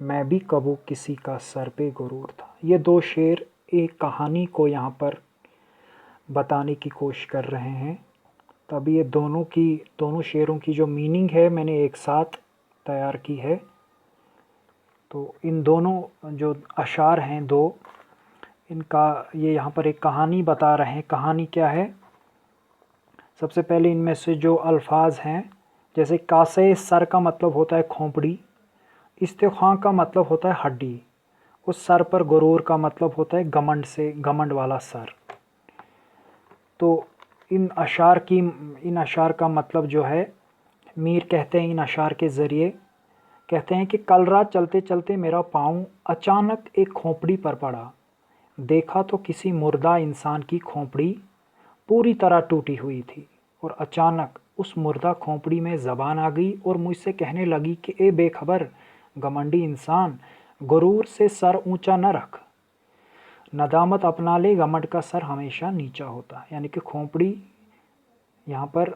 میں بھی کبھی کسی کا سر پہ غرور تھا. یہ دو شعر ایک کہانی کو یہاں پر بتانے کی کوشش کر رہے ہیں. تب یہ دونوں شعروں کی جو میننگ ہے میں نے ایک ساتھ تیار کی ہے. تو ان دونوں جو اشعار ہیں دو، ان کا یہ یہاں پر ایک کہانی بتا رہے ہیں. کہانی کیا ہے؟ سب سے پہلے ان میں سے جو الفاظ ہیں، جیسے کاسے سر کا مطلب ہوتا ہے کھوپڑی، استخواں کا مطلب ہوتا ہے ہڈی، اس سر پر غرور کا مطلب ہوتا ہے گمنڈ والا سر. تو ان اشعار کا مطلب جو ہے، میر کہتے ہیں ان اشعار کے ذریعے، کہتے ہیں کہ کل رات چلتے چلتے میرا پاؤں اچانک ایک کھوپڑی پر پڑا. دیکھا تو کسی مردہ انسان کی کھوپڑی پوری طرح ٹوٹی ہوئی تھی، اور اچانک اس مردہ کھوپڑی میں زبان آ گئی اور مجھ سے کہنے لگی کہ اے بے خبر گمنڈی انسان، غرور سے سر اونچا نہ رکھ، ندامت اپنا لے، گمنڈ کا سر ہمیشہ نیچا ہوتا ہے. یعنی کہ کھوپڑی، یہاں پر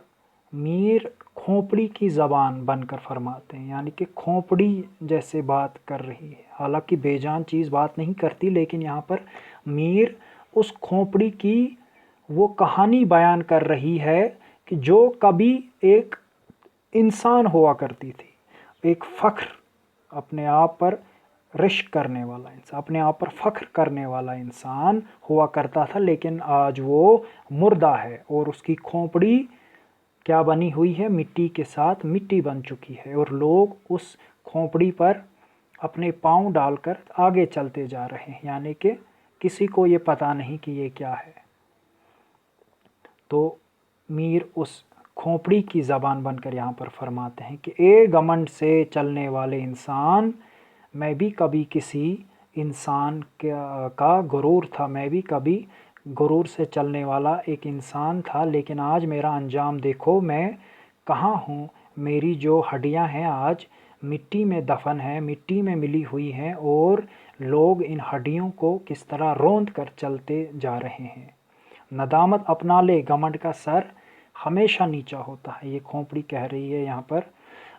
میر کھوپڑی کی زبان بن کر فرماتے ہیں، یعنی کہ کھوپڑی جیسے بات کر رہی ہے. حالانکہ بے جان چیز بات نہیں کرتی، لیکن یہاں پر میر اس کھوپڑی کی وہ کہانی بیان کر رہی ہے کہ جو کبھی ایک انسان ہوا کرتی تھی، ایک فخر، اپنے آپ پر رشک کرنے والا انسان، اپنے آپ پر فخر کرنے والا انسان ہوا کرتا تھا، لیکن آج وہ مردہ ہے اور اس کی کھوپڑی کیا بنی ہوئی ہے؟ مٹی کے ساتھ مٹی بن چکی ہے، اور لوگ اس کھوپڑی پر اپنے پاؤں ڈال کر آگے چلتے جا رہے ہیں. یعنی کہ کسی کو یہ پتہ نہیں کہ یہ کیا ہے. تو میر اس کھوپڑی کی زبان بن کر یہاں پر فرماتے ہیں کہ اے گمنڈ سے چلنے والے انسان، میں بھی کبھی کسی انسان کا غرور تھا، میں بھی کبھی غرور سے چلنے والا ایک انسان تھا، لیکن آج میرا انجام دیکھو، میں کہاں ہوں. میری جو ہڈیاں ہیں آج مٹی میں دفن ہیں، مٹی میں ملی ہوئی ہیں، اور لوگ ان ہڈیوں کو کس طرح روند کر چلتے جا رہے ہیں. ندامت اپنا لے، گمنڈ کا سر ہمیشہ نیچا ہوتا ہے. یہ کھوپڑی کہہ رہی ہے یہاں پر.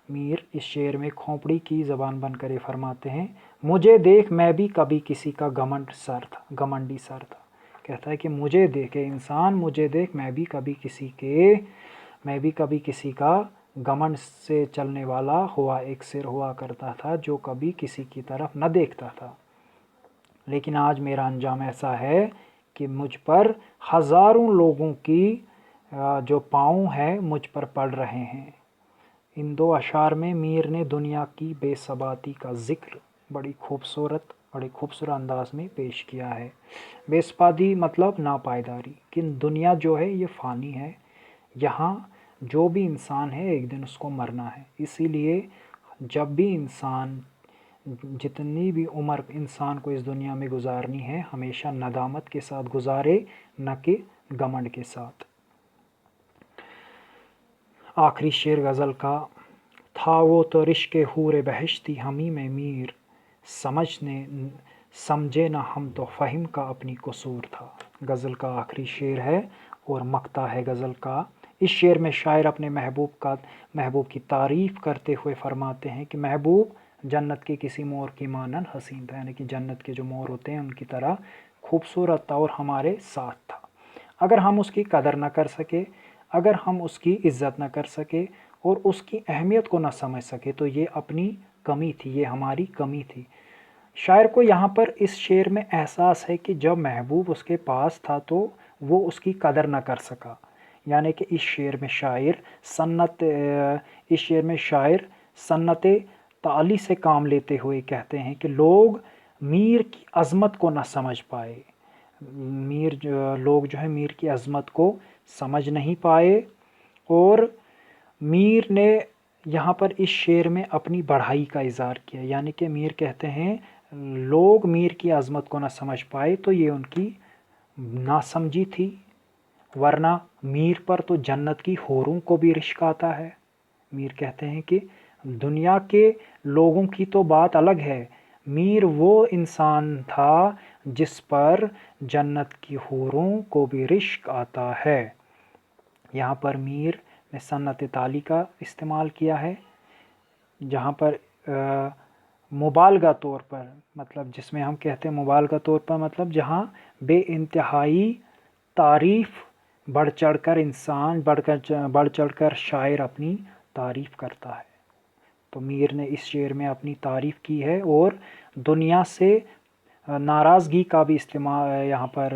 میر اس شعر میں کھوپڑی کی زبان بن کر یہ فرماتے ہیں، مجھے دیکھ میں بھی کبھی کسی کا گمنڈی سر تھا. کہتا ہے کہ مجھے دیکھ، انسان مجھے دیکھ، میں بھی کبھی کسی کا گمنڈ سے چلنے والا ایک سر ہوا کرتا تھا جو کبھی کسی کی طرف نہ دیکھتا تھا، لیکن آج میرا انجام ایسا ہے کہ مجھ پر ہزاروں لوگوں کی جو پاؤں ہیں مجھ پر پڑ رہے ہیں. ان دو اشعار میں میر نے دنیا کی بے ثباتی کا ذکر بڑے خوبصورت انداز میں پیش کیا ہے. بے ثباتی مطلب ناپائیداری، کہ دنیا جو ہے یہ فانی ہے، یہاں جو بھی انسان ہے ایک دن اس کو مرنا ہے. اسی لیے جب بھی جتنی بھی عمر انسان کو اس دنیا میں گزارنی ہے، ہمیشہ ندامت کے ساتھ گزارے، نہ کہ گمنڈ کے ساتھ. آخری شعر غزل کا، تھا وہ تو رشک حور بہشتی ہمیں میں میر، سمجھے نہ ہم تو فہم کا اپنی قصور تھا. غزل کا آخری شعر ہے اور مقطع ہے غزل کا. اس شعر میں شاعر اپنے محبوب کی تعریف کرتے ہوئے فرماتے ہیں کہ محبوب جنت کے کسی مور کی مانند حسین تھا، یعنی کہ جنت کے جو مور ہوتے ہیں ان کی طرح خوبصورت تھا اور ہمارے ساتھ تھا. اگر ہم اس کی قدر نہ کر سکے، اگر ہم اس کی عزت نہ کر سکے اور اس کی اہمیت کو نہ سمجھ سکے تو یہ اپنی کمی تھی، یہ ہماری کمی تھی. شاعر کو یہاں پر اس شعر میں احساس ہے کہ جب محبوب اس کے پاس تھا تو وہ اس کی قدر نہ کر سکا. یعنی کہ اس شعر میں شاعر سنت تعالی سے کام لیتے ہوئے کہتے ہیں کہ لوگ میر کی عظمت کو نہ سمجھ پائے، لوگ جو ہے میر کی عظمت کو سمجھ نہیں پائے. اور میر نے یہاں پر اس شعر میں اپنی بڑھائی کا اظہار کیا. یعنی کہ میر کہتے ہیں لوگ میر کی عظمت کو نہ سمجھ پائے تو یہ ان کی ناسمجھی تھی، ورنہ میر پر تو جنت کی حوروں کو بھی رشک آتا ہے. میر کہتے ہیں کہ دنیا کے لوگوں کی تو بات الگ ہے، میر وہ انسان تھا جس پر جنت کی حوروں کو بھی رشک آتا ہے. یہاں پر میر نے سنت تعالی کا استعمال کیا ہے، جہاں پر مبالغہ طور پر، مطلب جس میں ہم کہتے ہیں مبالغہ طور پر مطلب جہاں بے انتہائی تعریف بڑھ چڑھ کر انسان بڑھ چڑھ کر شاعر اپنی تعریف کرتا ہے۔ تو میر نے اس شعر میں اپنی تعریف کی ہے اور دنیا سے ناراضگی کا بھی استعمال یہاں پر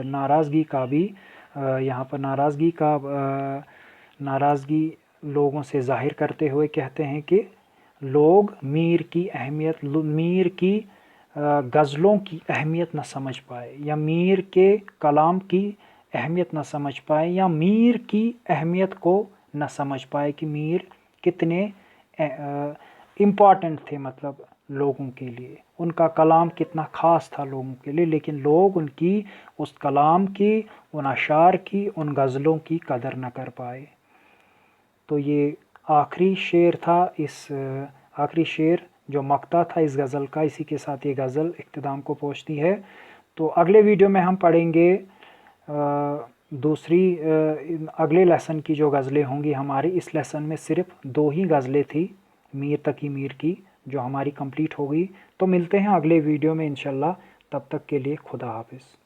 ناراضگی لوگوں سے ظاہر کرتے ہوئے کہتے ہیں کہ لوگ میر کی غزلوں کی اہمیت نہ سمجھ پائے، یا میر کے کلام کی اہمیت نہ سمجھ پائے، یا میر کی اہمیت کو نہ سمجھ پائے کہ میر کتنے امپورٹنٹ تھے مطلب لوگوں کے لیے، ان کا کلام کتنا خاص تھا لوگوں کے لیے، لیکن لوگ ان کی اس کلام کی، ان اشعار کی، ان غزلوں کی قدر نہ کر پائے۔ تو یہ آخری شعر تھا، آخری شعر جو مقطع تھا اس غزل کا، اسی کے ساتھ یہ غزل اختتام کو پہنچتی ہے۔ تو اگلے ویڈیو میں ہم پڑھیں گے اگلے لیسن کی جو غزلیں ہوں گی ہماری۔ اس لیسن میں صرف 2 ہی غزلیں تھی میر تقی میر کی جو ہماری کمپلیٹ ہو گئی۔ تو ملتے ہیں اگلے ویڈیو میں انشاءاللہ، تب تک کے لیے خدا حافظ۔